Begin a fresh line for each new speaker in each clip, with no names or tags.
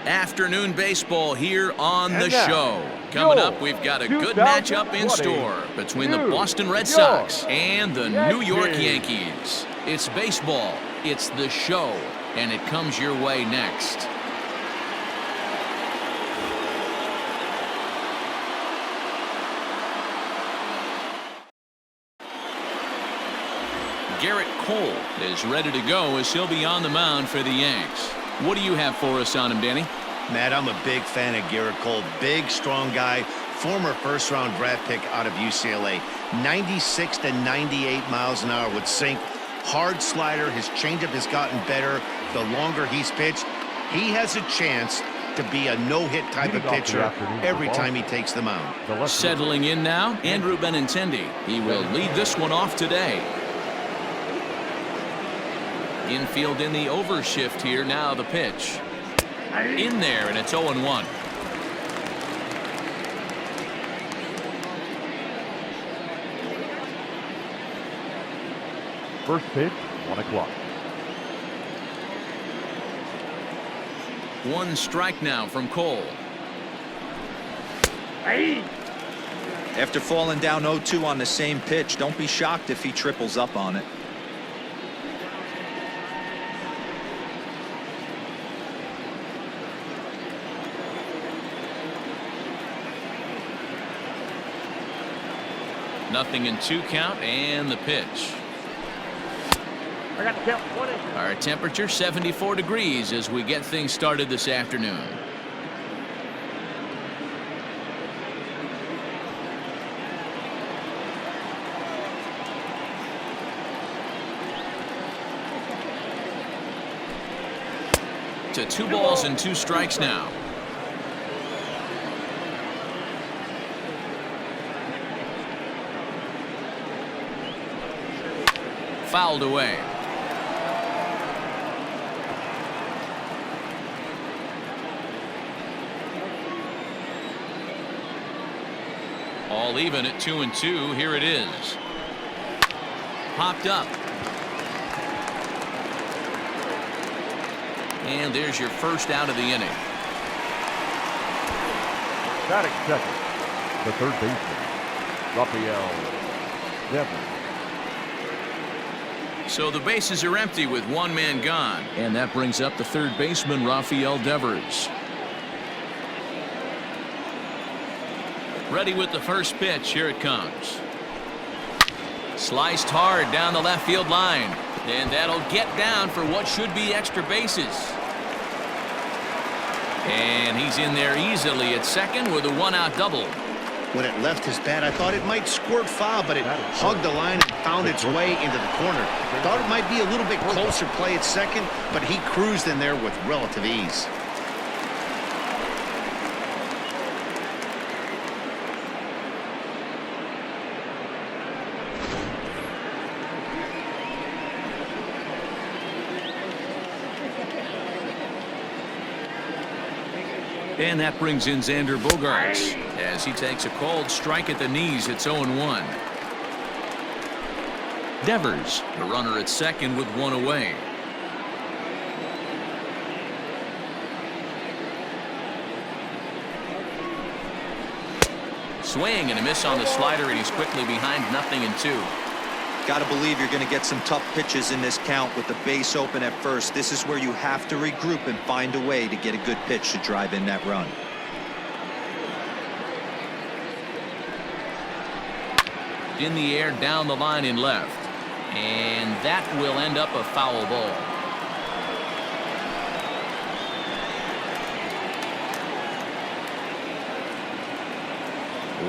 Afternoon baseball here on the show. Coming up, we've got a good matchup in store between the Boston Red Sox and the New York Yankees. It's baseball, it's the show, and it comes your way next. Garrett Cole is ready to go as he'll be on the mound for the Yanks. What do you have for us on him, Danny?
Matt, I'm a big fan of Garrett Cole. Big, strong guy. Former first-round draft pick out of UCLA. 96 to 98 miles an hour with sink. Hard slider. His changeup has gotten better the longer he's pitched. He has a chance to be a no-hit type of pitcher every time he takes the mound.
Settling in now, Andrew Benintendi. He will lead this one off today. Infield in the overshift here. Now the pitch. In there, and it's 0-1.
First pitch, 1 o'clock.
One strike now from Cole.
After falling down 0-2 on the same pitch, don't be shocked if he triples up on it.
Nothing in 2 count, and the pitch.
I got the count.
Our temperature 74 degrees as we get things started this afternoon. To 2 balls and 2 strikes now. Fouled away. All even at 2-2. Here it is. Popped up. And there's your first out of the inning.
Batting second, the third baseman, Rafael Devers.
So the bases are empty with 1 man gone. And that brings up the third baseman, Rafael Devers. Ready with the first pitch. Here it comes. Sliced hard down the left field line. And that'll get down for what should be extra bases. And he's in there easily at second with a 1-out double.
When it left his bat, I thought it might squirt foul, but it hugged the line and found its way into the corner. Thought it might be a little bit closer play at second, but he cruised in there with relative ease.
And that brings in Xander Bogaerts as he takes a called strike at the knees. It's 0-1. Devers, the runner at second with 1 away. Swing and a miss on the slider, and he's quickly behind 0-2.
Got to believe you're going to get some tough pitches in this count with the base open at first. This is where you have to regroup and find a way to get a good pitch to drive in that run.
In the air, down the line in left. And that will end up a foul ball.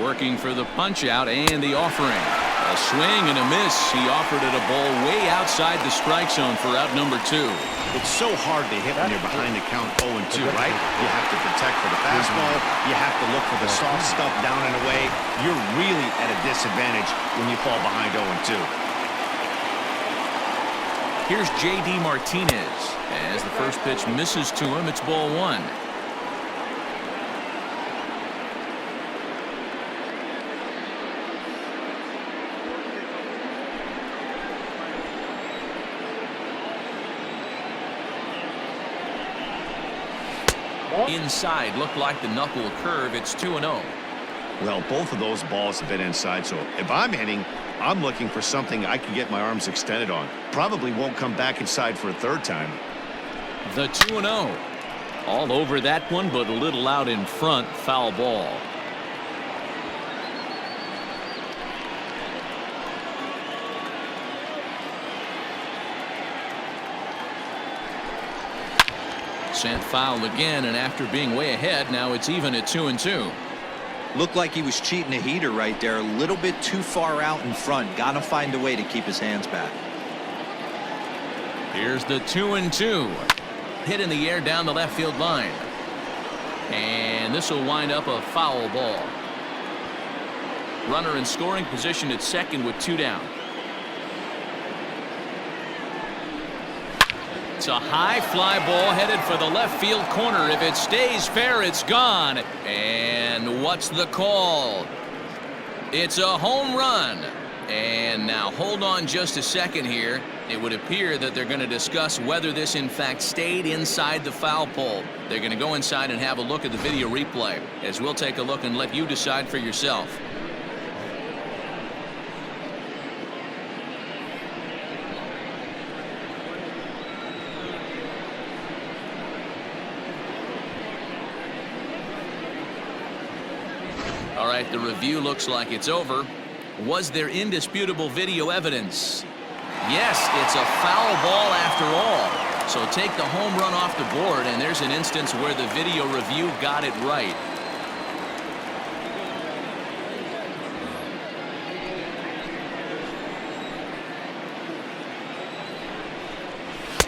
Working for the punch out and the offering. A swing and a miss. He offered it a ball way outside the strike zone for out number 2.
It's so hard to hit when you're behind the count 0-2, right? You have to protect for the fastball. You have to look for the soft stuff down and away. You're really at a disadvantage when you fall behind 0-2.
Here's J.D. Martinez. As the first pitch misses to him, it's ball 1. Inside, looked like the knuckle curve. It's 2-0.
Well, both of those balls have been inside, so if I'm hitting, I'm looking for something I can get my arms extended on. Probably won't come back inside for a third time.
The 2-0. All over that one, but a little out in front. Foul ball. Sent foul again, and after being way ahead, now it's even at 2-2.
Looked like he was cheating a heater right there. A little bit too far out in front. Got to find a way to keep his hands back.
Here's the 2-2. Hit in the air down the left field line. And this will wind up a foul ball. Runner in scoring position at second with 2 down. It's a high fly ball headed for the left field corner. If it stays fair, it's gone. And what's the call? It's a home run. And now hold on just a second here. It would appear that they're going to discuss whether this in fact stayed inside the foul pole. They're going to go inside and have a look at the video replay, as we'll take a look and let you decide for yourself. All right, the review looks like it's over. Was there indisputable video evidence? Yes, it's a foul ball after all. So take the home run off the board, and there's an instance where the video review got it right.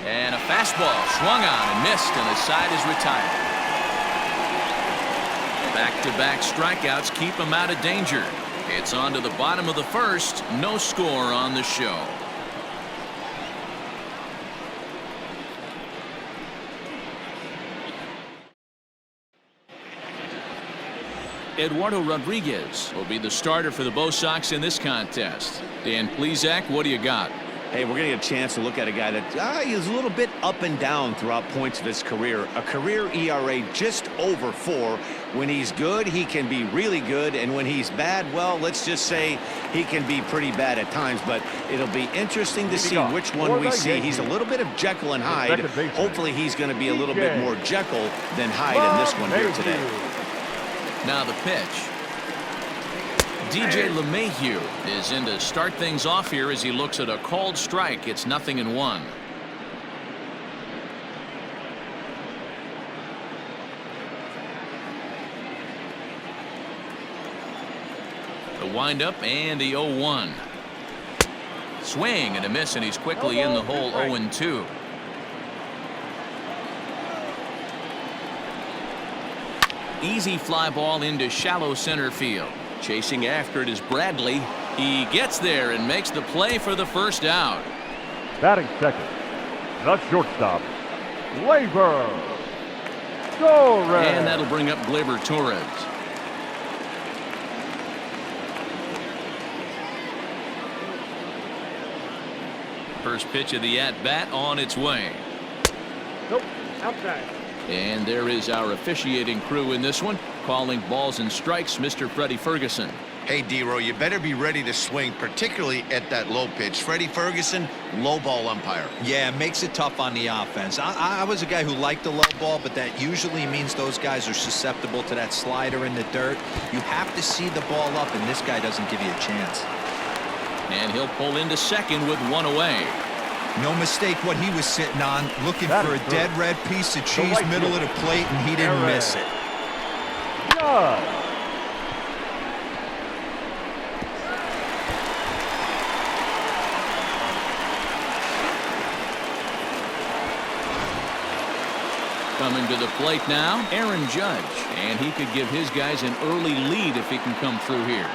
And a fastball swung on and missed, and the side is retired. Back-to-back strikeouts keep him out of danger. It's on to the bottom of the first. No score on the show. Eduardo Rodriguez will be the starter for the BoSox in this contest. Dan Plesac, what do you got?
Hey, we're going to get a chance to look at a guy that is a little bit up and down throughout points of his career. A career ERA just over 4. When he's good, he can be really good. And when he's bad, well, let's just say he can be pretty bad at times. But it'll be interesting to see which one we see. He's a little bit of Jekyll and Hyde. Hopefully he's going to be a little bit more Jekyll than Hyde in this one here today.
Now the pitch. DJ LeMahieu is in to start things off here as he looks at a called strike. It's 0-1. The windup and the 0-1. Swing and a miss, and he's quickly in the hole. 0-2. Easy fly ball into shallow center field. Chasing after it is Bradley. He gets there and makes the play for the first out.
Batting second, the shortstop, Gleyber Torres.
And that'll bring up Gleyber Torres. First pitch of the at-bat on its way.
Nope, outside.
And there is our officiating crew in this one, calling balls and strikes, Mr. Freddie Ferguson.
Hey, D-Row, you better be ready to swing, particularly at that low pitch. Freddie Ferguson, low ball umpire.
Yeah, it makes it tough on the offense. I was a guy who liked the low ball, but that usually means those guys are susceptible to that slider in the dirt. You have to see the ball up, and this guy doesn't give you a chance.
And he'll pull into second with 1 away.
No mistake what he was sitting on, looking for a dead red piece of cheese middle of the plate, and he didn't miss it.
Good.
Coming to the plate now, Aaron Judge. And he could give his guys an early lead if he can come through here.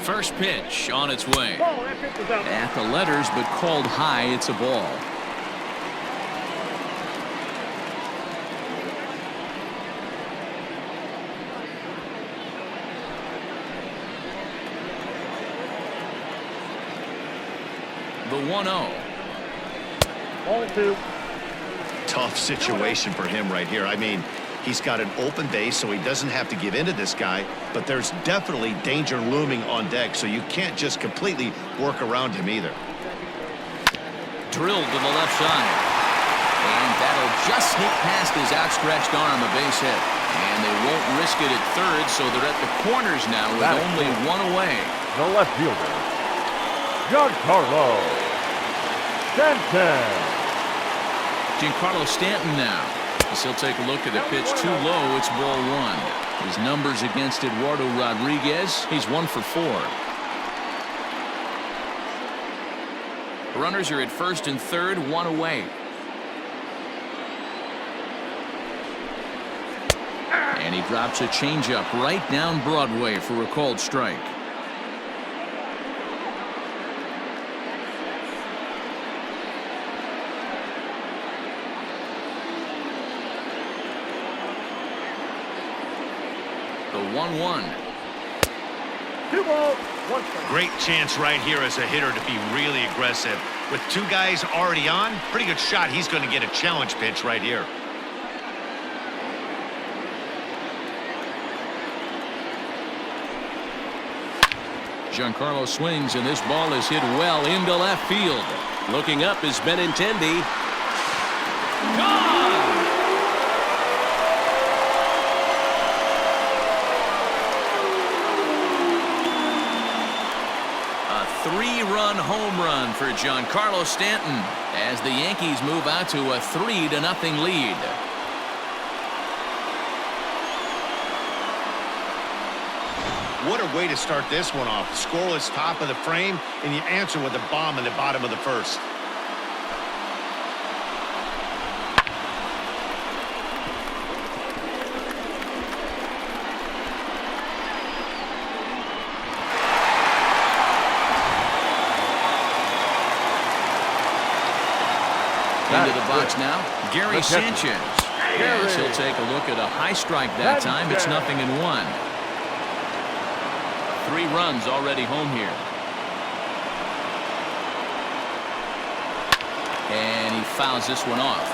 First pitch on its way. At the letters, but called high. It's a ball. 1-0.
Ball 2.
Tough situation for him right here. I mean, he's got an open base, so he doesn't have to give in to this guy, but there's definitely danger looming on deck, so you can't just completely work around him either.
Drilled to the left side. And that'll just sneak past his outstretched arm, a base hit. And they won't risk it at third, so they're at the corners now with only one away.
The left fielder, Giancarlo Stanton.
Giancarlo Stanton now. As he'll take a look at the pitch too low. It's ball 1. His numbers against Eduardo Rodriguez, he's 1 for 4. Runners are at first and third, 1 away. And he drops a changeup right down Broadway for a called strike. The 1-1.
2 balls, 1 strike.
Great chance right here as a hitter to be really aggressive. With 2 guys already on, pretty good shot. He's going to get a challenge pitch right here.
Giancarlo swings, and this ball is hit well into left field. Looking up is Benintendi. Gone! A 3-run home run for Giancarlo Stanton as the Yankees move out to a 3-0 lead.
What a way to start this one off. Scoreless top of the frame, and you answer with a bomb in the bottom of the first.
Into the box now, Gary Sanchez. Yes, he'll take a look at a high strike that time. It's 0-1. 3 runs already home here. And he fouls this one off.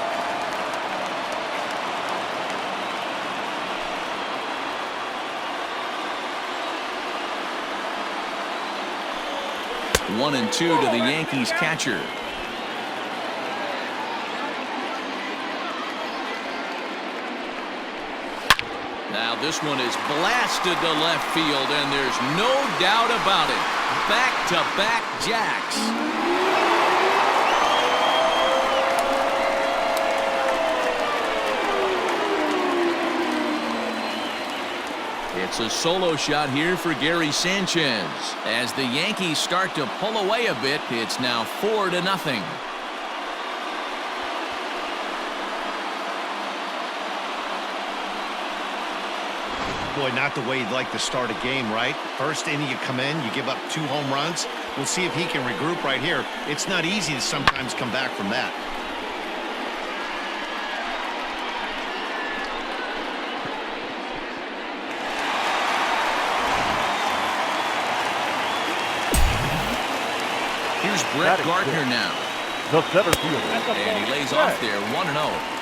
One and 2 to the Yankees catcher. Now this one is blasted to left field, and there's no doubt about it. Back-to-back jacks. It's a solo shot here for Gary Sanchez. As the Yankees start to pull away a bit, it's now 4-0.
Boy, not the way you'd like to start a game, right? First inning, you come in, you give up 2 home runs. We'll see if he can regroup right here. It's not easy to sometimes come back from that.
Here's Brett Gardner now.
The center fielder.
And he lays off there, 1-0.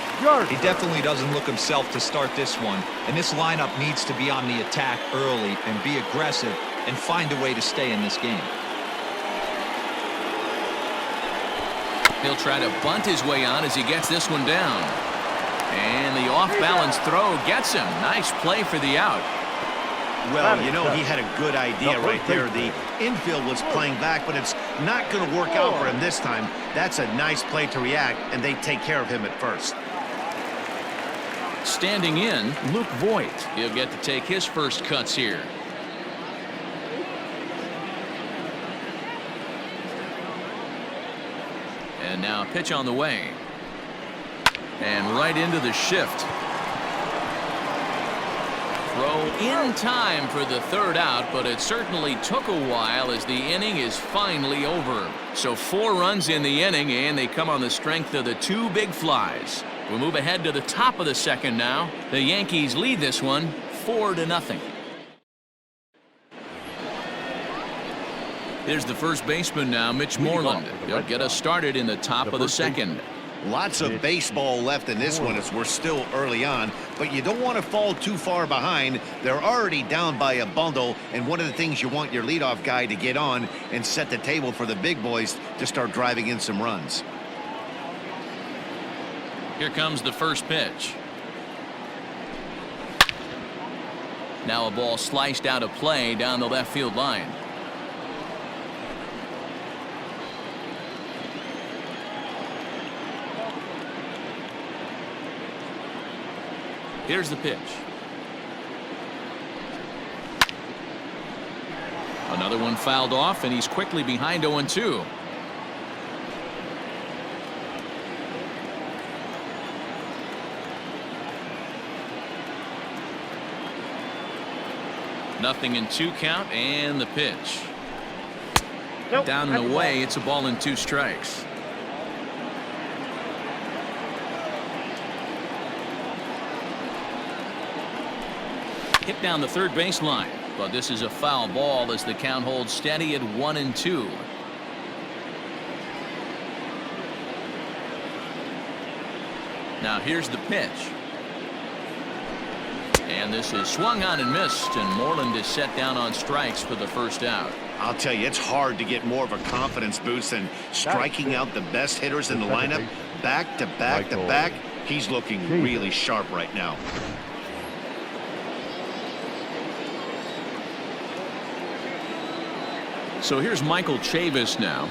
He definitely doesn't look himself to start this one, and this lineup needs to be on the attack early and be aggressive and find a way to stay in this game.
He'll try to bunt his way on as he gets this one down. And the off-balance throw gets him. Nice play for the out.
Well, you know, he had a good idea right there. The infield was playing back, but it's not going to work out for him this time. That's a nice play to react, and they take care of him at first.
Standing in, Luke Voigt. He'll get to take his first cuts here. And now a pitch on the way. And right into the shift. Throw in time for the third out, but it certainly took a while as the inning is finally over. So 4 runs in the inning, and they come on the strength of the 2 big flies. We'll move ahead to the top of the second now. The Yankees lead this one 4-0. Here's the first baseman now, Mitch Moreland. He'll get us started in the top of the second.
Lots of baseball left in this one as we're still early on, but you don't want to fall too far behind. They're already down by a bundle, and one of the things you want your leadoff guy to get on and set the table for the big boys to start driving in some runs.
Here comes the first pitch. Now a ball sliced out of play down the left field line. Here's the pitch. Another one fouled off, and he's quickly behind 0-2. Nothing in 2 count, and the pitch. Down and away, it's a ball and 2 strikes. Hit down the third base line, but this is a foul ball as the count holds steady at 1-2. Now here's the pitch. And this is swung on and missed, and Moreland is set down on strikes for the first out.
I'll tell you, it's hard to get more of a confidence boost than striking out the best hitters in the lineup. Back to back to back. He's looking really sharp right now.
So here's Michael Chavis now.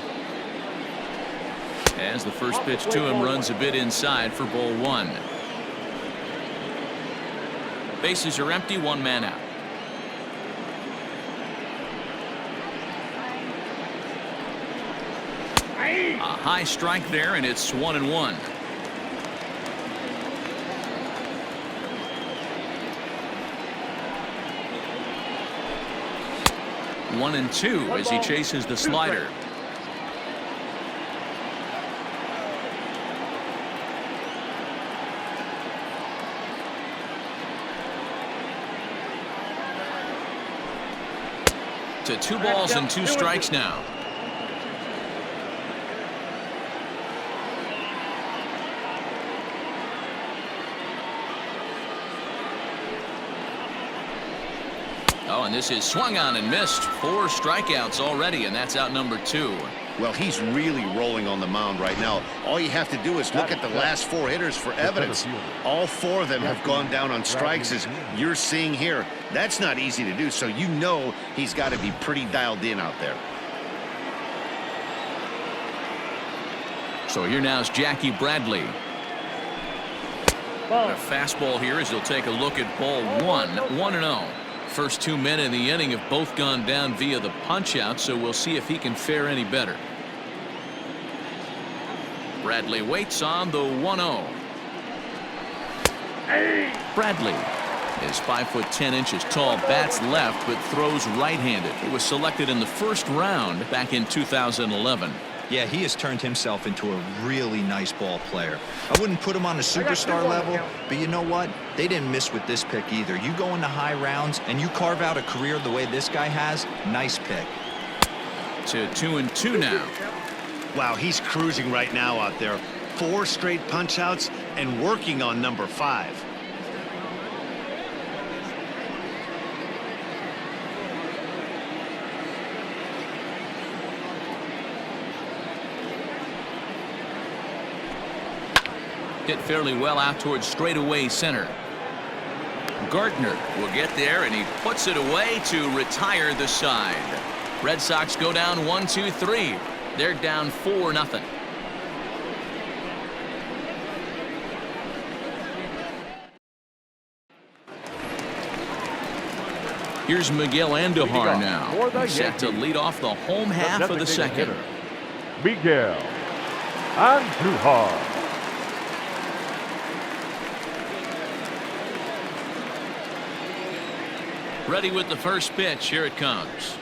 As the first pitch to him runs a bit inside for ball 1. Bases are empty, 1 man out. A high strike there, and it's 1-1. One and two as he chases the slider. To 2 balls and 2 strikes now. Oh, and this is swung on and missed. 4 strikeouts already, and that's out number 2.
Well, he's really rolling on the mound right now. All you have to do is look at the last 4 hitters for evidence. All 4 of them have gone down on strikes, as you're seeing here. That's not easy to do, so you know he's got to be pretty dialed in out there.
So here now is Jackie Bradley. A fastball here as he'll take a look at ball 1. 1-0. First 2 men in the inning have both gone down via the punch out, so we'll see if he can fare any better. Bradley waits on the 1-0. Bradley is 5'10" tall, bats left but throws right-handed. He was selected in the first round back in 2011.
Yeah, he has turned himself into a really nice ball player. I wouldn't put him on a superstar level, but you know what? They didn't miss with this pick either. You go into high rounds and you carve out a career the way this guy has. Nice pick.
To 2-2 now.
Wow, he's cruising right now out there. 4 straight punch outs and working on number 5.
Hit fairly well out towards straightaway center. Gardner will get there, and he puts it away to retire the side. Red Sox go down 1-2-3. They're down 4-0. Here's Miguel Andujar now. He's set to lead off the home half of the second.
Miguel Andujar.
Ready with the first pitch. Here it comes.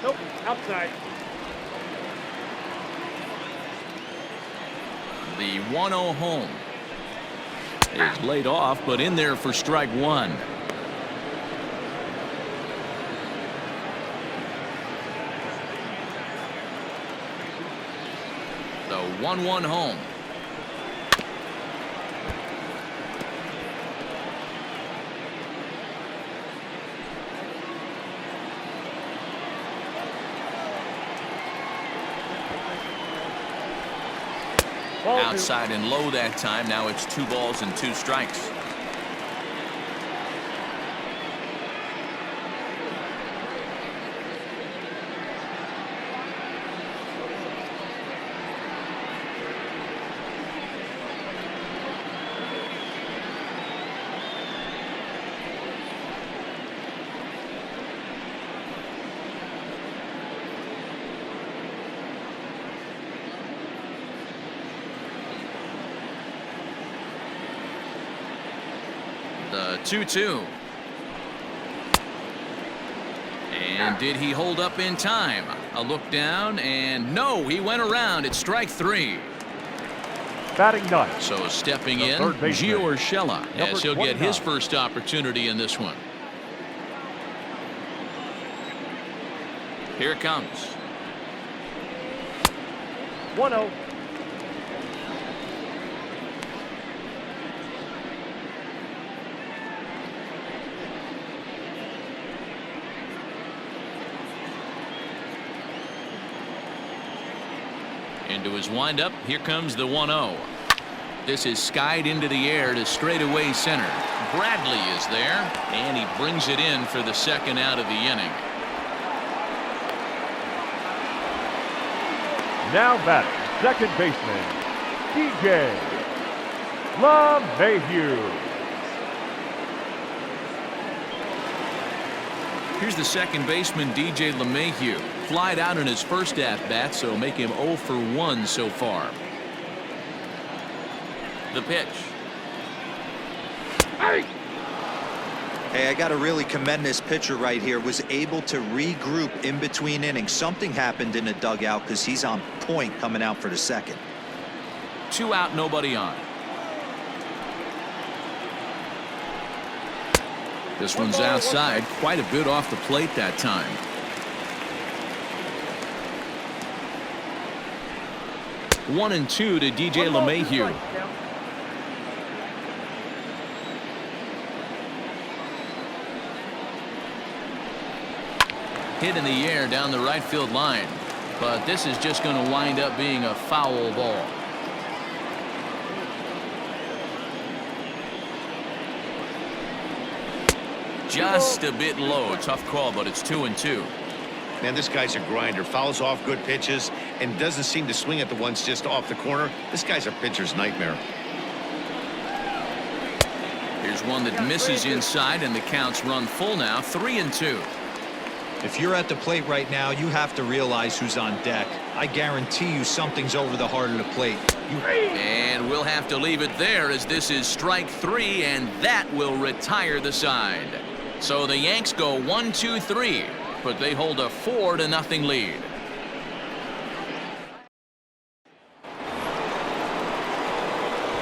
Nope, outside.
The 1-0 home is laid off, but in there for strike 1. The 1-1 home. Outside and low that time. Now it's 2 balls and 2 strikes. The 2-2. And did he hold up in time? A look down, and no, he went around. It's strike 3.
Batting ninth.
So stepping in, Gio Urshela, as he'll get his first opportunity in this one. Here it comes.
1-0.
Into his windup. Here comes the 1-0. This is skied into the air to straightaway center. Bradley is there, and he brings it in for the second out of the inning.
Now batting, second baseman, DJ LeMahieu.
Here's the second baseman, DJ LeMahieu. Flied out in his first at-bat, so make him 0 for 1 so far. The pitch.
Hey, I got to really commend this pitcher right here. Was able to regroup in between innings. Something happened in the dugout because he's on point coming out for the second.
2 out, nobody on. This one's outside. Quite a bit off the plate that time. One and 2 to DJ LeMahieu. Hit in the air down the right field line, but this is just going to wind up being a foul ball. Just a bit low. Tough call, but it's 2 and 2.
Man, this guy's a grinder. Fouls off good pitches and doesn't seem to swing at the ones just off the corner. This guy's a pitcher's nightmare.
Here's one that misses inside, and the count's run full now. 3 and 2.
If you're at the plate right now, you have to realize who's on deck. I guarantee you something's over the heart of the plate.
And we'll have to leave it there, as this is strike 3, and that will retire the side. So the Yanks go 1-2-3, but they hold a 4-0 lead.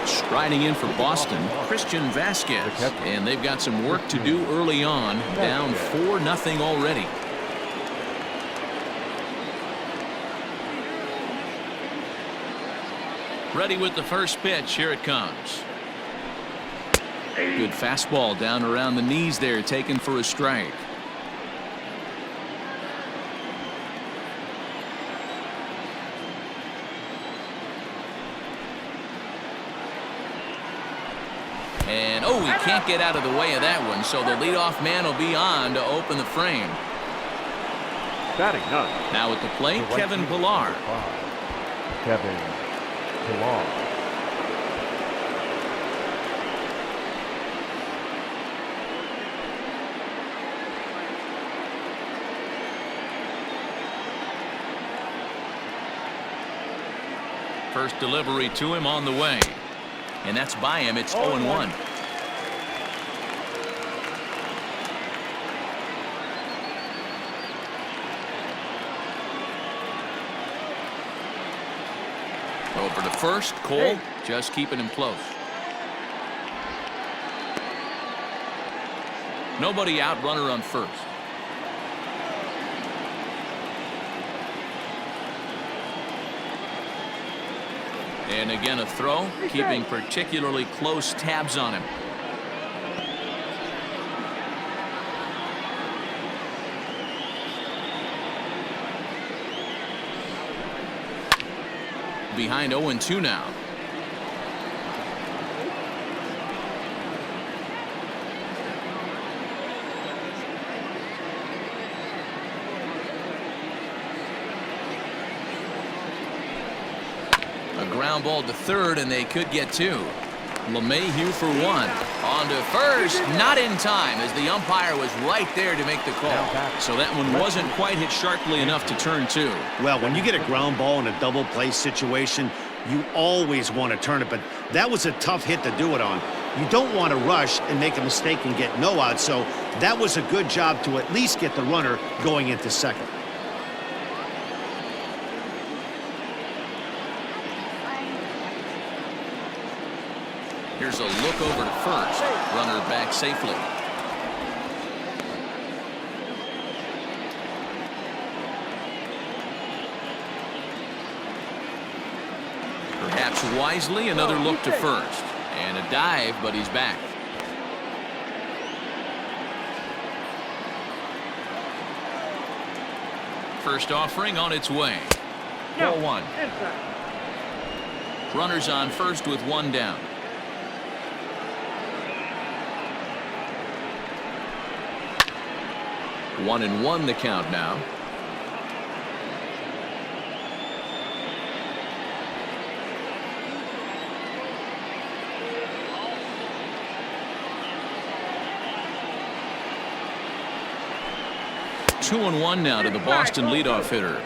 Striding in for Boston, Christian Vasquez, and they've got some work to do early on. Down 4-0 already. Ready with the first pitch. Here it comes. Good fastball down around the knees there, taken for a strike. And oh, he can't get out of the way of that one, so the leadoff man will be on to open the frame.
Batting ninth.
Now at the plate, Kevin Pillar.
Kevin Pillar.
First delivery to him on the way. And that's by him. It's 0-1. Over to first. Cole just keeping him close. Nobody out, runner on first. And again, a throw, keeping particularly close tabs on him. Behind 0-2 now. A ground ball to third, and they could get two. LeMahieu for one. On to first, not in time, as the umpire was right there to make the call. So that one wasn't quite hit sharply enough to turn two.
Well, when you get a ground ball in a double play situation, you always want to turn it, but that was a tough hit to do it on. You don't want to rush and make a mistake and get no out, so that was a good job to at least get the runner going into second.
Here's a look over to first. Runner back safely. Perhaps wisely, another look to first. And a dive, but he's back. First offering on its way. 4-1. Runners on first with one down. 1-1 the count now. Two and one now to the Boston leadoff hitter.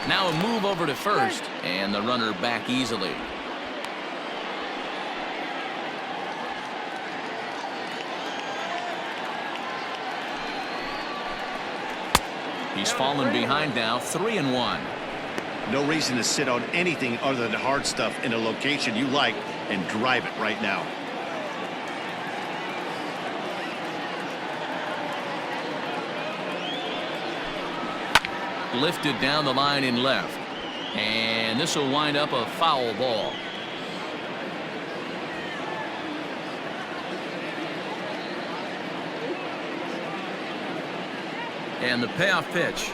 Now a move over to first, and the runner back easily. He's fallen behind now, 3-1.
No reason to sit on anything other than hard stuff in a location you like and drive it right now.
Lifted down the line in left, and this will wind up a foul ball. And the payoff pitch.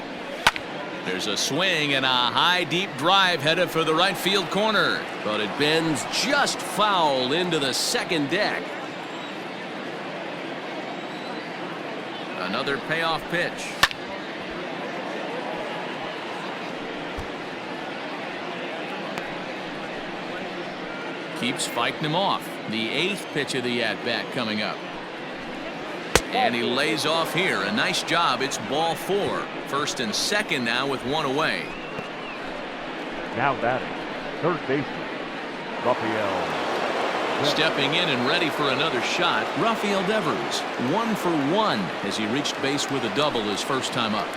There's a swing and a high deep drive headed for the right field corner, but it bends just foul into the second deck. Another payoff pitch. Keeps fighting him off. The eighth pitch of the at-bat coming up. And he lays off here. A nice job. It's ball four. First and second now with one away.
Now batting, third baseman, Rafael.
Stepping in and ready for another shot, Rafael Devers. 1 for 1 as he reached base with a double his first time up.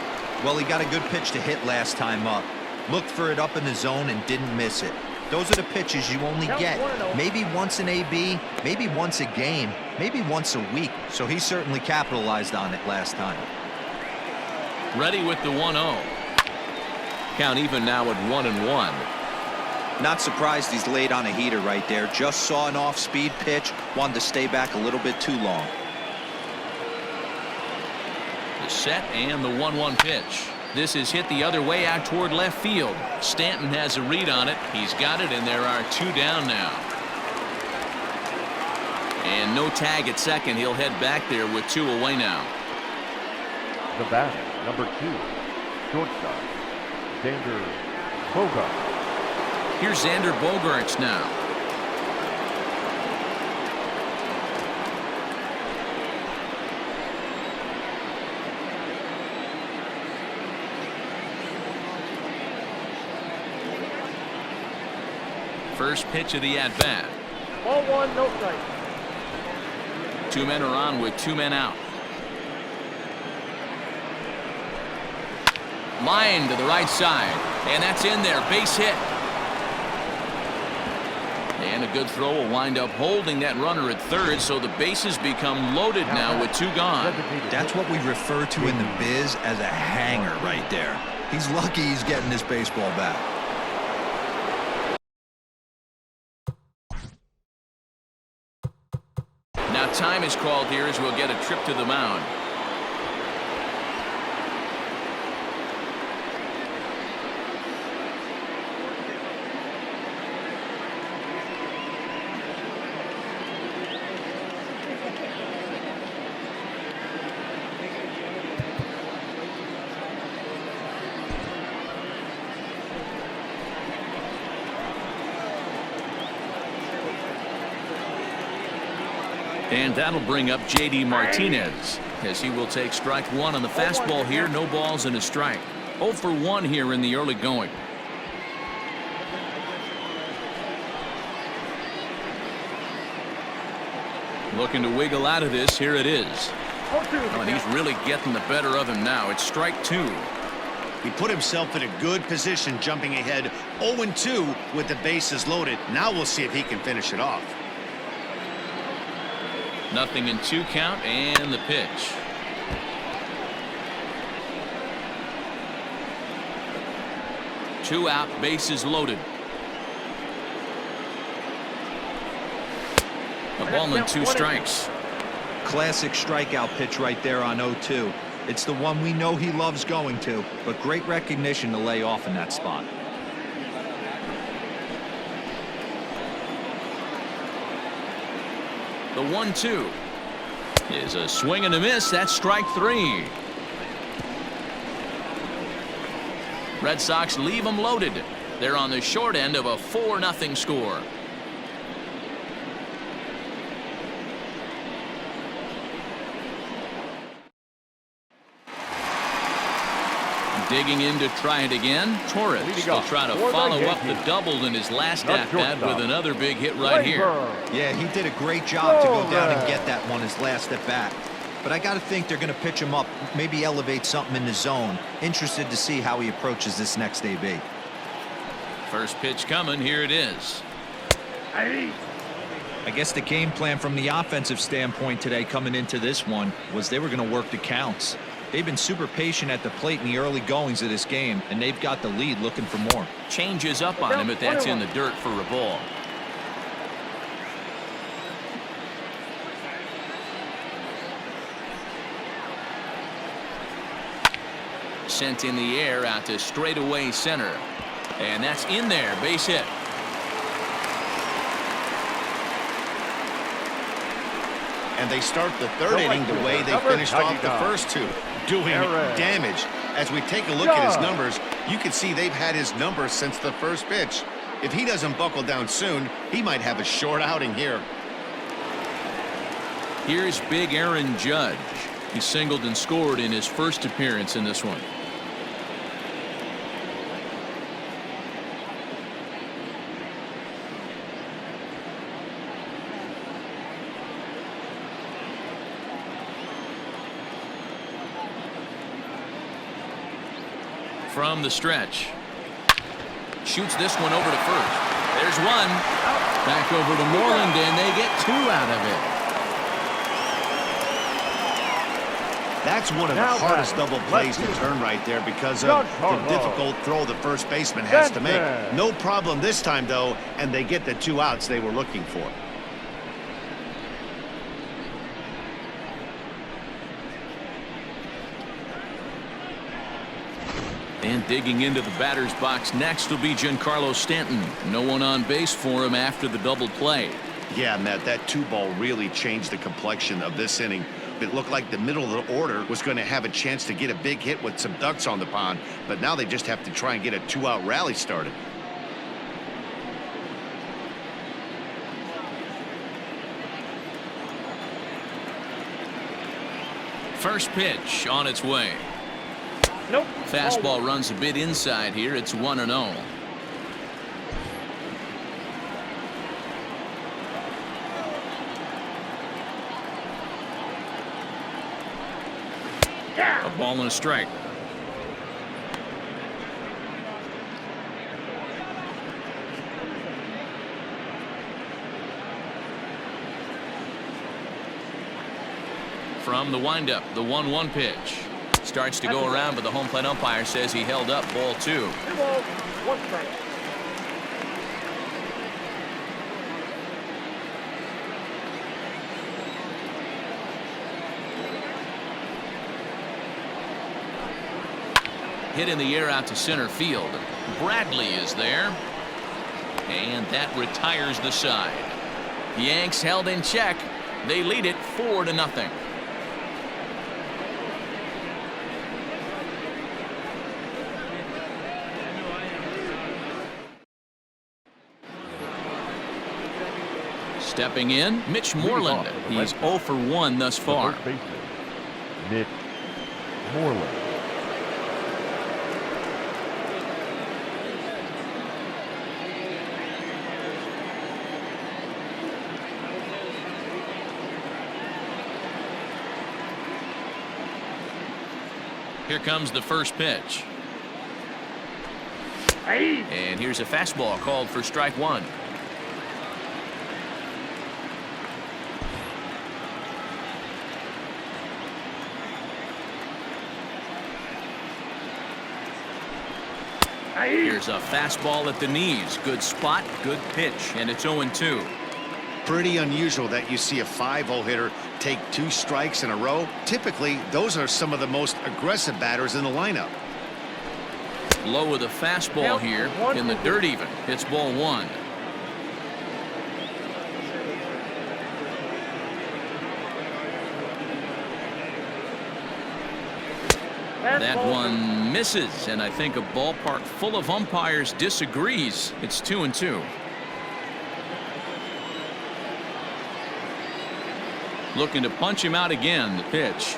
Well, he got a good pitch to hit last time up. Looked for it up in the zone and didn't miss it. Those are the pitches you only get maybe once an AB, maybe once a game, maybe once a week. So he certainly capitalized on it last time.
Ready with the 1-0. Count even now at 1-1.
Not surprised he's laid on a heater right there. Just saw an off-speed pitch, wanted to stay back a little bit too long.
The set and the 1-1 pitch. This is hit the other way out toward left field. Stanton has a read on it. He's got it, and there are two down now. And no tag at second. He'll head back there with two away now.
The batter, number 2, shortstop, Xander Bogaerts.
Here's Xander Bogaerts now. First pitch of the at-bat.
Ball 1, no strike.
Two men are on with two men out. Line to the right side, and that's in there. Base hit. And a good throw will wind up holding that runner at third, so the bases become loaded now with 2 gone.
That's what we refer to in the biz as a hanger right there. He's lucky he's getting this baseball back.
Now time is called here as we'll get a trip to the mound. And that'll bring up J.D. Martinez as he will take strike 1 on the fastball here. No balls and a strike. 0 for 1 here in the early going. Looking to wiggle out of this. Here it is. Oh, and he's really getting the better of him now. It's strike 2.
He put himself in a good position jumping ahead 0-2 with the bases loaded. Now we'll see if he can finish it off.
Nothing in 2 count and the pitch. Two out, bases loaded. A ball and 2 strikes.
Classic strikeout pitch right there on 0-2. It's the one we know he loves going to, but great recognition to lay off in that spot.
The 1-2 is a swing and a miss. That's strike 3. Red Sox leave them loaded. They're on the short end of a 4-0 score. Digging in to try it again. Torres will try to follow up the double in his last at-bat with another big hit right here.
Yeah, he did a great job to go down and get that one his last at-bat. But I got to think they're going to pitch him up, maybe elevate something in the zone. Interested to see how he approaches this next AB.
First pitch coming. Here it is.
I guess the game plan from the offensive standpoint today coming into this one was they were going to work the counts. They've been super patient at the plate in the early goings of this game, and they've got the lead looking for more.
Changes up on him, but that's in the dirt for a ball. Sent in the air out to straightaway center. And that's in there. Base hit.
And they start the 3rd inning the way they finished off the first 2, doing damage. As we take a look at his numbers, you can see they've had his numbers since the first pitch. If he doesn't buckle down soon, he might have a short outing here.
Here's big Aaron Judge. He singled and scored in his first appearance in this one. From the stretch. Shoots this one over to first. There's one. Back over to Moreland, and they get 2 out of it.
That's one of the hardest double plays to turn right there because of the difficult throw the first baseman has to make. No problem this time, though, and they get the 2 outs they were looking for.
And digging into the batter's box next will be Giancarlo Stanton. No one on base for him after the double play.
Yeah, Matt, that 2-ball really changed the complexion of this inning. It looked like the middle of the order was going to have a chance to get a big hit with some ducks on the pond, but now they just have to try and get a 2-out rally started.
First pitch on its way.
Nope.
Fastball runs a bit inside here. It's 1-0. A ball and a strike. from the windup, the 1-1 pitch. Starts to go around, but the home plate umpire says he held up ball 2.
2 balls, 1 strike.
Hit in the air out to center field. Bradley is there. And that retires the side. The Yanks held in check. They lead it 4-0. Stepping in, Mitch Moreland. He's 0 for 1 thus far.
First baseman, Mitch Moreland.
Here comes the first pitch. And here's a fastball called for strike 1. Here's a fastball at the knees. Good spot, good pitch, and it's 0-2.
Pretty unusual that you see a 5-0 hitter take 2 strikes in a row. Typically, those are some of the most aggressive batters in the lineup.
Low with a fastball here in the dirt even. It's ball 1. That one misses, and I think a ballpark full of umpires disagrees. It's 2-2. Looking to punch him out again. The pitch.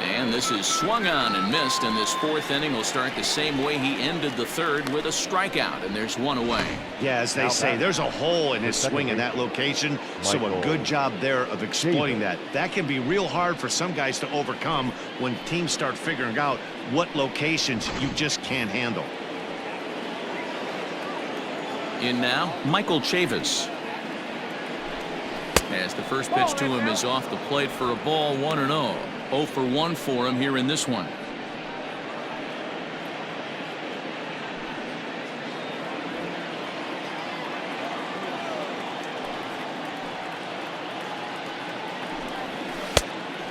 And this is swung on and missed, and this 4th inning will start the same way he ended the 3rd, with a strikeout, and there's 1 away.
Yeah, as they say, there's a hole in his swing in that location, so a good job there of exploiting that. That can be real hard for some guys to overcome when teams start figuring out what locations you just can't handle.
In now, Michael Chavis. As the first pitch to him is off the plate for a ball, 1-0. 0 for 1 for him here in this one.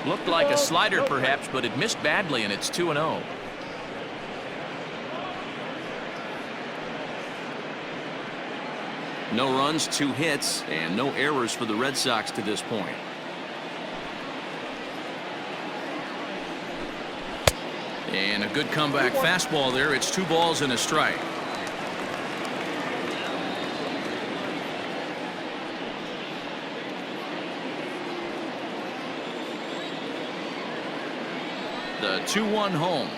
Looked like a slider perhaps, but it missed badly, and it's 2-0. No runs, 2 hits, and no errors for the Red Sox to this point. And a good comeback fastball there. It's 2 balls and a strike. The 2-1 home.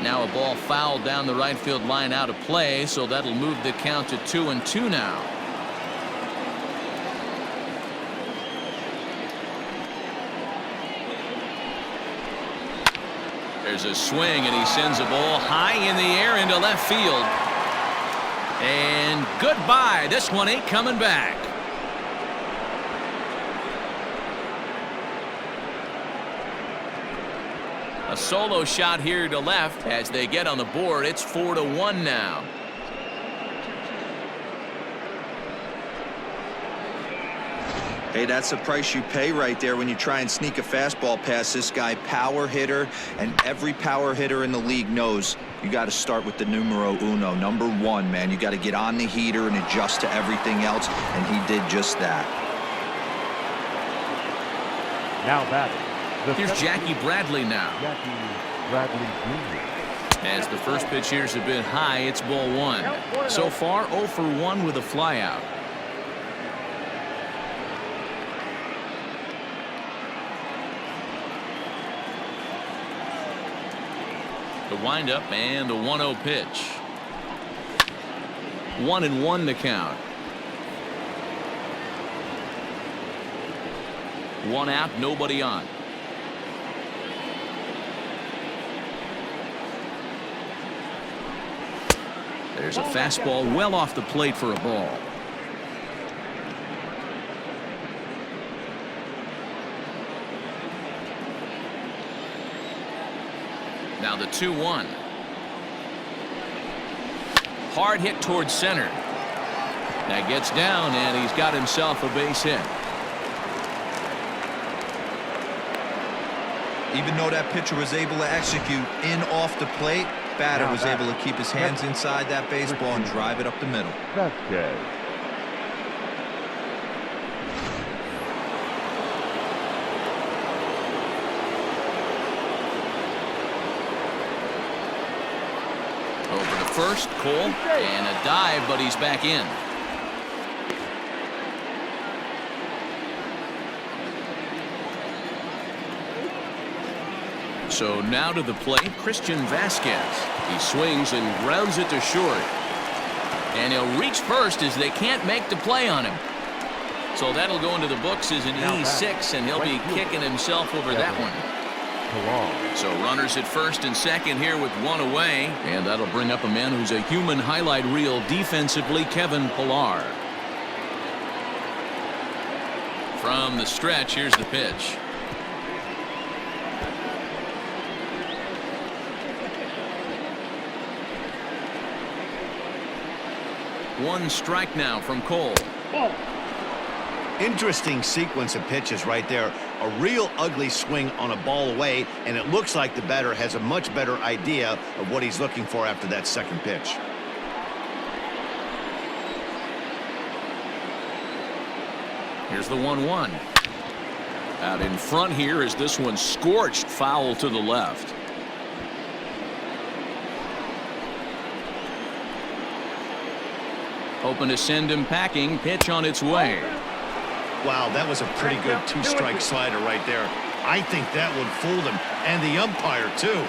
Now a ball fouled down the right field line, out of play, so that'll move the count to 2-2 now. There's a swing, and he sends a ball high in the air into left field. And goodbye. This one ain't coming back. A solo shot here to left as they get on the board. It's 4-1 now.
Hey, that's the price you pay right there when you try and sneak a fastball past this guy. Power hitter, and every power hitter in the league knows you got to start with the numero uno, number 1, man. You got to get on the heater and adjust to everything else, and he did just that.
Now batting.
Here's Jackie Bradley now.
Jackie Bradley Jr.
As the first pitch here's a bit high, it's ball 1. So far, 0 for 1 with a flyout. The windup and the 1-0 pitch. 1-1 to count. 1 out, nobody on. There's a fastball well off the plate for a ball. Now the 2-1. Hard hit towards center. That gets down, and he's got himself a base hit.
Even though that pitcher was able to execute in off the plate, batter was able to keep his hands inside that baseball and drive it up the middle.
That's good.
Over to first, Cole, and a dive, but he's back in. So now to the plate, Christian Vasquez. He swings and grounds it to short. And he'll reach first as they can't make the play on him. So that'll go into the books as an E6, and he'll be kicking himself over that one. So runners at first and second here with 1 away. And that'll bring up a man who's a human highlight reel defensively, Kevin Pillar. From the stretch, here's the pitch. One strike now from Cole.
Interesting sequence of pitches right there. A real ugly swing on a ball away, and it looks like the batter has a much better idea of what he's looking for after that second pitch.
Here's the 1-1. Out in front here is this one scorched foul to the left. Hoping to send him packing. Pitch on its way.
Wow, that was a pretty good 2-strike slider right there. I think that would fool him, and the umpire too.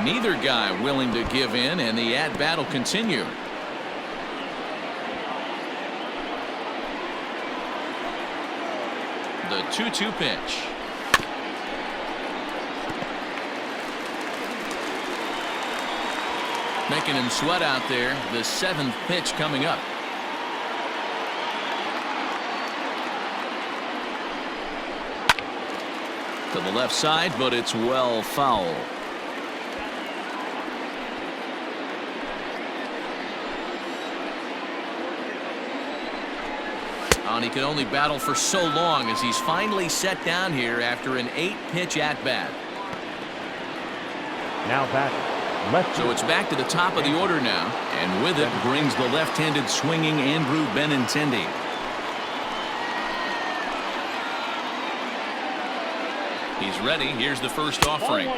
Neither guy willing to give in, and the at-bat will continue. The 2-2 pitch. Making him sweat out there. The 7th pitch coming up. To the left side, but it's well foul. And he can only battle for so long as he's finally set down here after an 8-pitch at-bat.
Now batting.
So it's back to the top of the order now, and with it brings the left-handed swinging Andrew Benintendi. He's ready. Here's the first offering.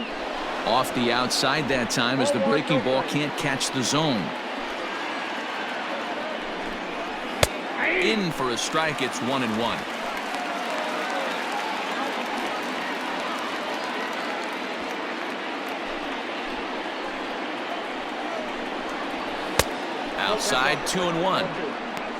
Off the outside that time as the breaking ball can't catch the zone. In for a strike. It's 1-1. Outside, 2-1.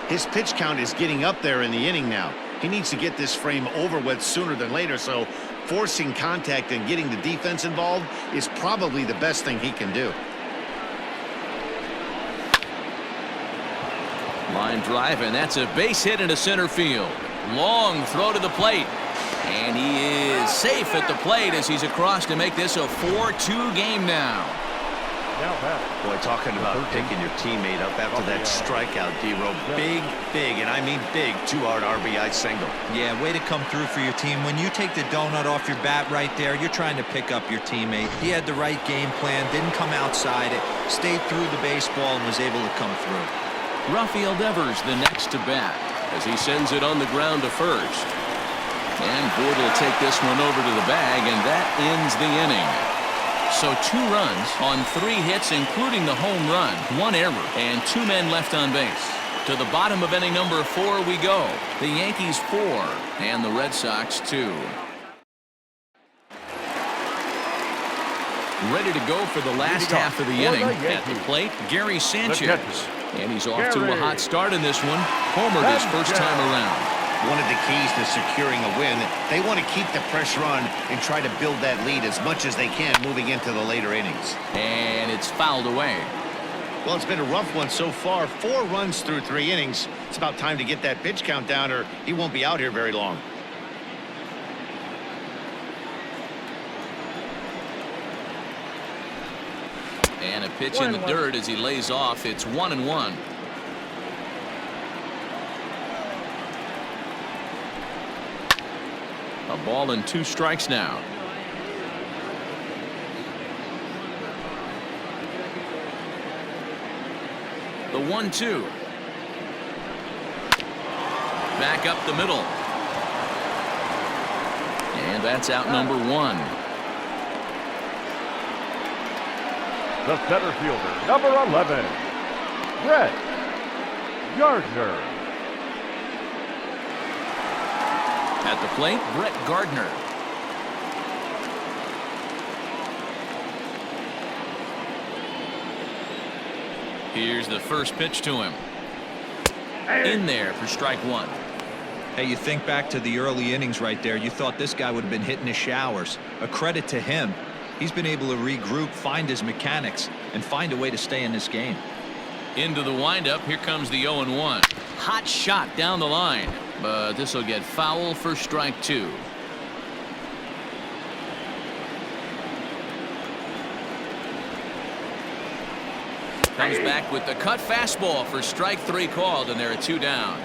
His pitch count is getting up there in the inning now. He needs to get this frame over with sooner than later, so forcing contact and getting the defense involved is probably the best thing he can do.
Line drive, and that's a base hit into center field. Long throw to the plate. And he is safe at the plate as he's across to make this a 4-2 game now.
Boy, talking about picking your teammate up after that strikeout, D-Row. Big, and I mean big, 2-hard RBI single.
Yeah, way to come through for your team. When you take the donut off your bat right there, you're trying to pick up your teammate. He had the right game plan, didn't come outside it, stayed through the baseball, and was able to come through.
Rafael Devers the next to bat as he sends it on the ground to first. And Ford will take this one over to the bag, and that ends the inning. So 2 runs on 3 hits, including the home run, 1 error, and 2 men left on base. To the bottom of inning number 4 we go. The Yankees 4 and the Red Sox 2. Ready to go for the last half of the inning. At the plate, Gary Sanchez. And he's off to a hot start in this one. Homered his first time around.
One of the keys to securing a win, they want to keep the pressure on and try to build that lead as much as they can moving into the later innings.
And it's fouled away.
Well, it's been a rough one so far. 4 runs through 3 innings. It's about time to get that pitch count down or he won't be out here very long.
And a pitch in the dirt as he lays off. It's 1-1. A ball and 2 strikes now. The 1-2. Back up the middle. And that's out number 1.
The center fielder, number 11, Brett Gardner.
At the plate, Brett Gardner. Here's the first pitch to him. In there for strike 1.
Hey, you think back to the early innings right there. You thought this guy would have been hitting his showers. A credit to him. He's been able to regroup, find his mechanics, and find a way to stay in this game.
Into the windup. Here comes the 0-1. Hot shot down the line. But this will get foul for strike 2. Comes back with the cut fastball for strike 3 called, and there are 2 down.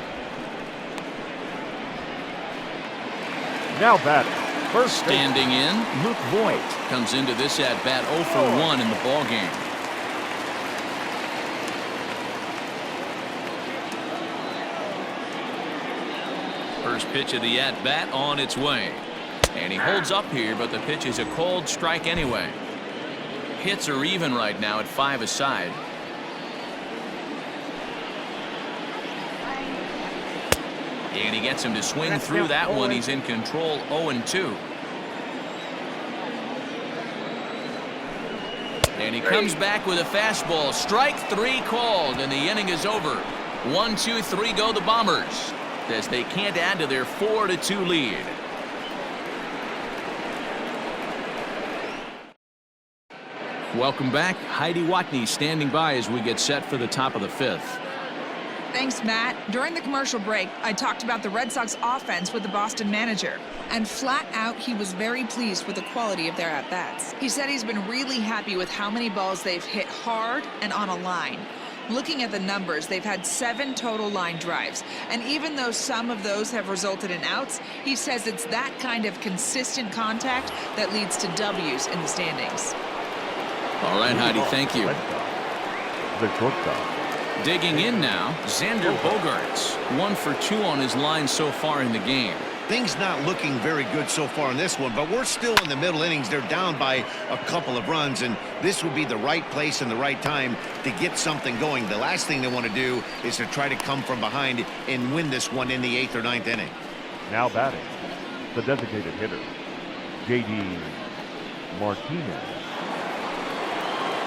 Now batting, first
Standing in, Luke Voigt comes into this at bat 0 for 1 in the ball game. First pitch of the at bat on its way, and he holds up here, but the pitch is a cold strike anyway. Hits are even right now at 5 aside. And he gets him to swing through that one. He's in control. 0-2. And he comes back with a fastball. Strike 3 called, and the inning is over. 1, 2, 3 go the Bombers, as they can't add to their 4-2 lead. Welcome back. Heidi Watney standing by as we get set for the top of the 5th.
Thanks, Matt. During the commercial break, I talked about the Red Sox offense with the Boston manager. And flat out, he was very pleased with the quality of their at-bats. He said he's been really happy with how many balls they've hit hard and on a line. Looking at the numbers, they've had 7 total line drives. And even though some of those have resulted in outs, he says it's that kind of consistent contact that leads to W's in the standings.
All right, Heidi, thank you.
The shortstop.
Digging in now, Xander Bogaerts. 1 for 2 on his line so far in the game.
Things not looking very good so far in this one, but we're still in the middle innings. They're down by a couple of runs, and this would be the right place and the right time to get something going. The last thing they want to do is to try to come from behind and win this one in the 8th or 9th inning.
Now batting, the designated hitter, J.D. Martinez.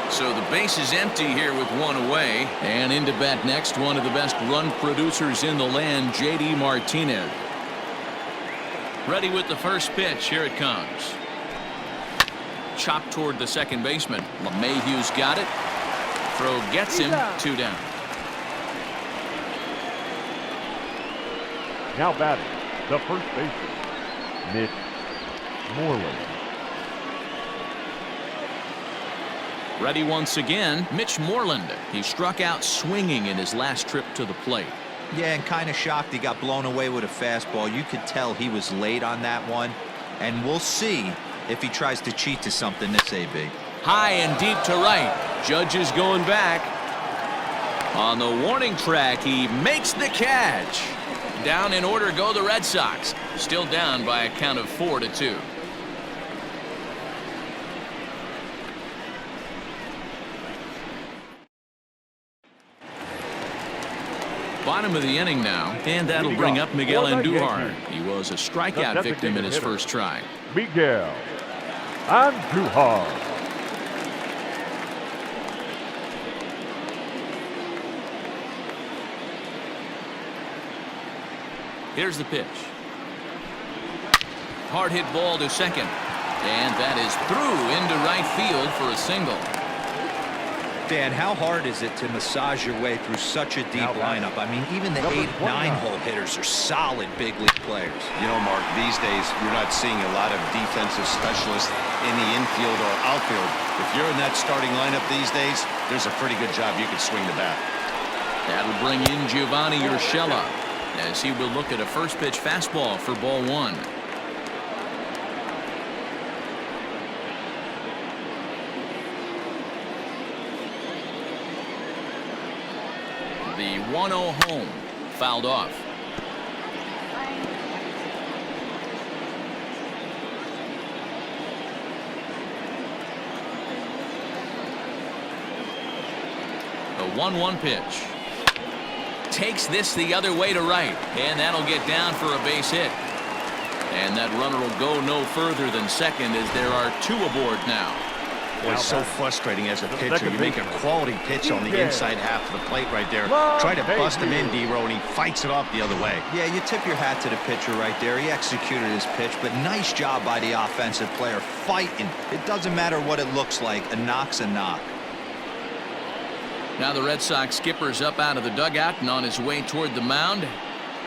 So the base is empty here with 1 away. And into bat next, one of the best run producers in the land, J.D. Martinez. Ready with the first pitch. Here it comes. Chopped toward the second baseman. LeMahieu's got it. Throw gets him. 2 down.
Now batting, the first baseman, Mitch Moreland.
Ready once again, Mitch Moreland. He struck out swinging in his last trip to the plate.
Yeah, and kind of shocked he got blown away with a fastball. You could tell he was late on that one. And we'll see if he tries to cheat to something this AB.
High and deep to right. Judge is going back. On the warning track, he makes the catch. Down in order go the Red Sox. Still down by a count of 4-2. Bottom of the inning now, and that'll bring up Miguel Andujar. He was a strikeout victim in his first try.
Miguel Andujar.
Here's the pitch. Hard hit ball to second. And that is through into right field for a single.
Dan, how hard is it to massage your way through such a deep lineup? I mean, even the 8, 9-hole hitters are solid big league players.
You know, Mark, these days you're not seeing a lot of defensive specialists in the infield or outfield. If you're in that starting lineup these days, there's a pretty good job you can swing the bat.
That'll bring in Giovanni Urshela as he will look at a first pitch fastball for ball 1. The 1-0 home fouled off. The 1-1 pitch. Takes this the other way to right, and that'll get down for a base hit. And that runner will go no further than second as there are 2 aboard now.
Boy, it's so frustrating as a pitcher. You make a quality pitch on the inside half of the plate right there. Try to bust him in, D-Row, and he fights it off the other way.
Yeah, you tip your hat to the pitcher right there. He executed his pitch, but nice job by the offensive player fighting. It doesn't matter what it looks like. A knock's a knock.
Now the Red Sox skipper's up out of the dugout and on his way toward the mound.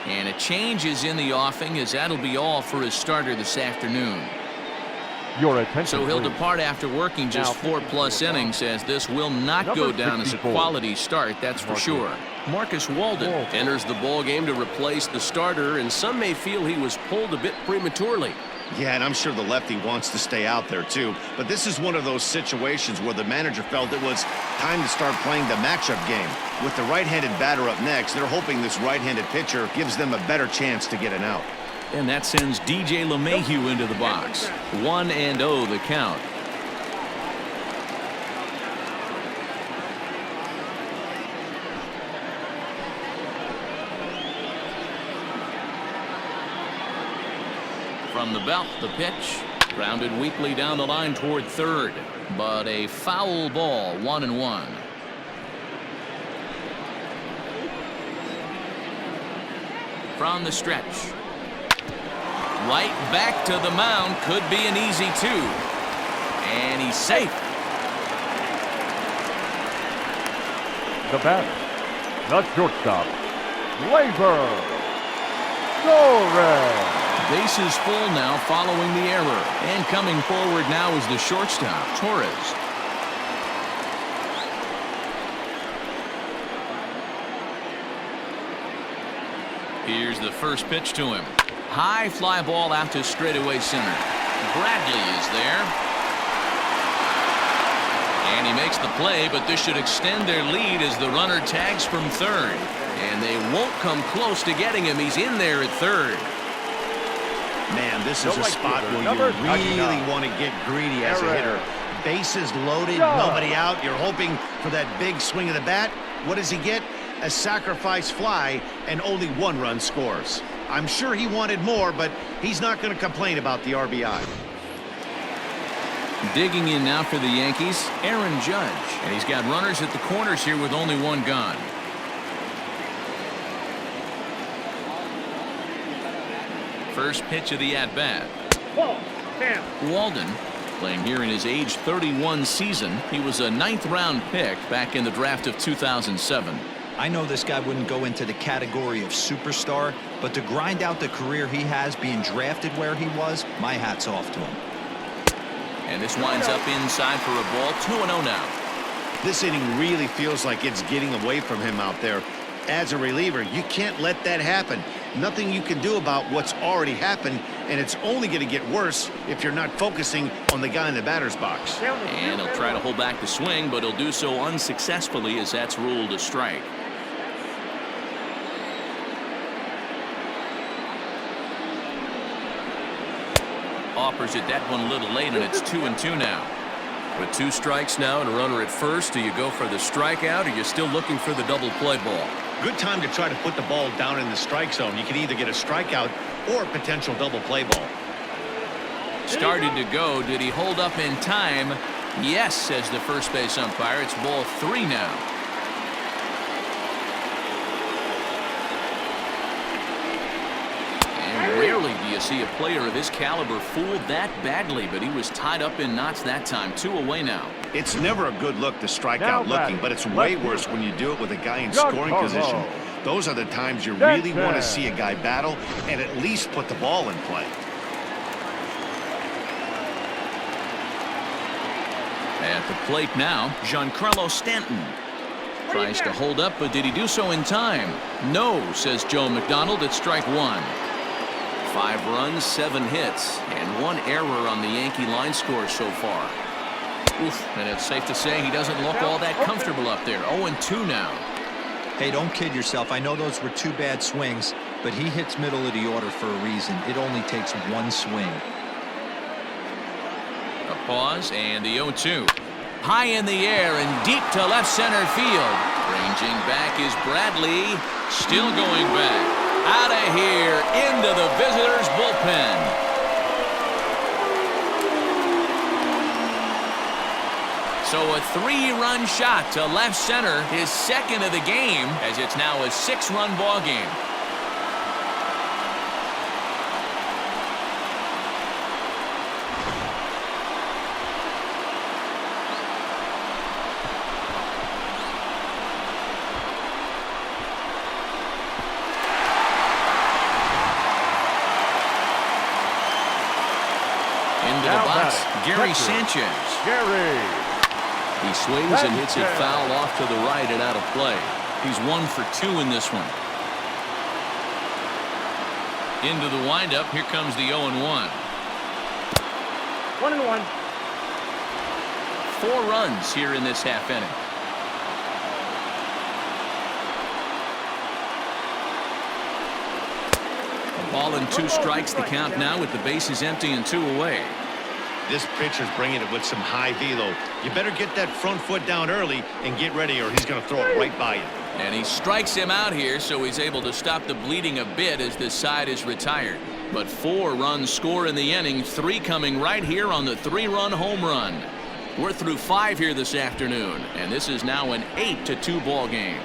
And a change is in the offing as that'll be all for his starter this afternoon.
Your attention,
So he'll
please.
depart after working just 4+ innings, as this will not go down as a quality start, that's for sure.
Marcus Walden enters the ball game to replace the starter, and some may feel he was pulled a bit prematurely.
Yeah, and I'm sure the lefty wants to stay out there too. But this is one of those situations where the manager felt it was time to start playing the matchup game. With the right-handed batter up next, they're hoping this right-handed pitcher gives them a better chance to get an out.
And that sends DJ LeMahieu into the box. 1-0 the count. From the belt, the pitch. Grounded weakly down the line toward third. But a foul ball, 1-1. From the stretch. Right back to the mound. Could be an easy 2. And he's safe.
The batter, the shortstop, Gleyber Torres.
Bases full now following the error. And coming forward now is the shortstop, Torres. Here's the first pitch to him. High fly ball out to straightaway center. Bradley is there. And he makes the play, but this should extend their lead as the runner tags from third. And they won't come close to getting him. He's in there at third.
Man, this is a spot where you really want to get greedy as a hitter. Bases loaded, nobody out. You're hoping for that big swing of the bat. What does he get? A sacrifice fly, and only 1 run scores. I'm sure he wanted more, but he's not going to complain about the RBI.
Digging in now for the Yankees, Aaron Judge. And he's got runners at the corners here with only 1 gone. First pitch of the at-bat. Walden playing here in his age 31 season. He was a 9th-round pick back in the draft of 2007.
I know this guy wouldn't go into the category of superstar, but to grind out the career he has being drafted where he was, my hat's off to him.
And this winds up inside for a ball. 2-0 now.
This inning really feels like it's getting away from him out there. As a reliever, you can't let that happen. Nothing you can do about what's already happened, and it's only going to get worse if you're not focusing on the guy in the batter's box.
And he'll try to hold back the swing, but he'll do so unsuccessfully as that's ruled a strike. Offers it that one a little late, and it's 2-2 now.
With 2 strikes now and a runner at first, do you go for the strikeout, or are you still looking for the double play ball?
Good time to try to put the ball down in the strike zone. You can either get a strikeout or a potential double play ball.
Started to go. Did he hold up in time? Yes, says the first base umpire. It's ball 3 now. you see a player of his caliber fooled that badly, but he was tied up in knots that time. 2 away now.
It's never a good look to strike
Now
out looking,
batting,
but it's way
left
worse
fielder.
when you do it with a guy in
Giancarlo.
scoring position. Those are the times you
That's
really want to
it.
see a guy battle and at least put the ball in play.
At the plate now, Giancarlo Stanton. Tries to hold up, but did he do so in time? No, says Joe McDonald at strike 1. 5 runs, 7 hits, and 1 error on the Yankee line score so far. Oof, and it's safe to say he doesn't look all that comfortable up there. 0-2 now.
Hey, don't kid yourself. I know those were 2 bad swings, but he hits middle of the order for a reason. It only takes 1 swing.
A pause and the 0-2. High in the air and deep to left center field. Ranging back is Bradley. Still going back. Out of here into the visitors' bullpen. So a 3-run shot to left center, his second of the game, as it's now a 6-run ball game. Into the
Now
box,
batting,
Gary
catcher,
Sanchez.
Gary.
He swings and hits it
Sanchez.
foul off to the right and out of play.
He's 1 for 2 in this one. Into the windup, here comes the 0-1.
1-1.
4 runs here in this half inning. A ball and 2 strikes, the count now with the bases empty and 2 away.
This pitcher's bringing it with some high velo. You better get that front foot down early and get ready or he's going to throw it right by you.
And he strikes him out here, so he's able to stop the bleeding a bit as this side is retired. But 4 runs score in the inning, 3 coming right here on the 3-run home run. We're through 5 here this afternoon, and this is now an 8-2 ball game.